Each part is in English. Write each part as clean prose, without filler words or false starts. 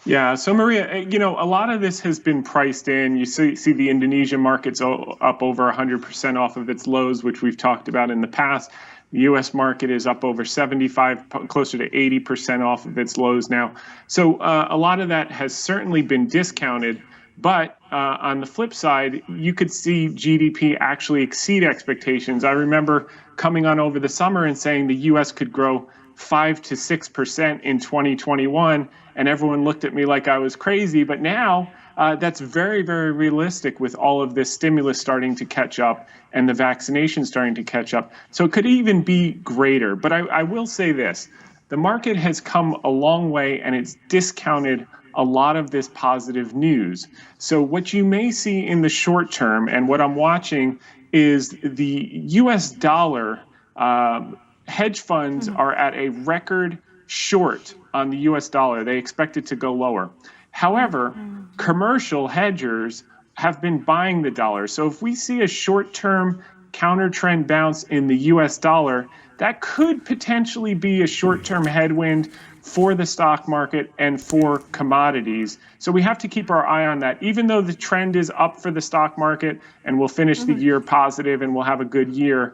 Yeah, so Maria, a lot of this has been priced in. You see the Indonesian market's up over 100% off of its lows, which we've talked about in the past. The U.S. market is up over 75, closer to 80% off of its lows now. So a lot of that has certainly been discounted. But on the flip side, you could see GDP actually exceed expectations. I remember coming on over the summer and saying the U.S. could grow 5 to 6% in 2021, and everyone looked at me like I was crazy. But now that's very, very realistic with all of this stimulus starting to catch up and the vaccination starting to catch up. So it could even be greater. But I will say this, the market has come a long way and it's discounted a lot of this positive news. So what you may see in the short term, and what I'm watching, is the US dollar. Hedge funds are at a record short on the US dollar. They expect it to go lower. However, commercial hedgers have been buying the dollar. So if we see a short-term counter-trend bounce in the US dollar, that could potentially be a short-term headwind for the stock market and for commodities. So we have to keep our eye on that. Even though the trend is up for the stock market and we'll finish the year positive and we'll have a good year,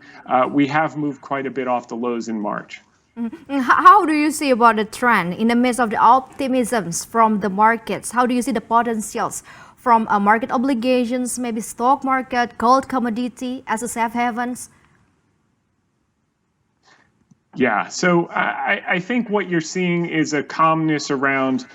we have moved quite a bit off the lows in March. How do you see about the trend in the midst of the optimisms from the markets? How do you see the potentials from market obligations, maybe stock market, gold, commodity as a safe havens? Yeah, so I think what you're seeing is a calmness around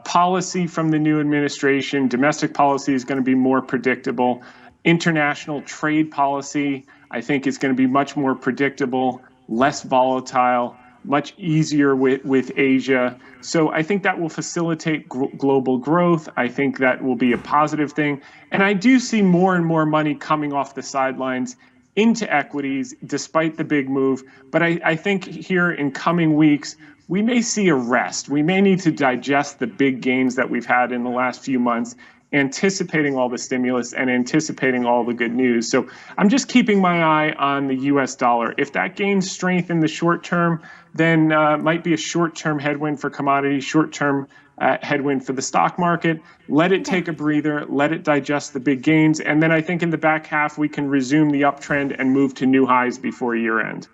policy from the new administration. Domestic policy is going to be more predictable. International trade policy, I think, is going to be much more predictable, less volatile, much easier with Asia. So I think that will facilitate global growth. I think that will be a positive thing. And I do see more and more money coming off the sidelines into equities, despite the big move. But I think here in coming weeks, we may see a rest. We may need to digest the big gains that we've had in the last few months, anticipating all the stimulus and anticipating all the good news. So I'm just keeping my eye on the US dollar. If that gains strength in the short term, then might be a short-term headwind for commodities, short-term headwind for the stock market. Let it take a breather, let it digest the big gains, and then I think in the back half we can resume the uptrend and move to new highs before year end.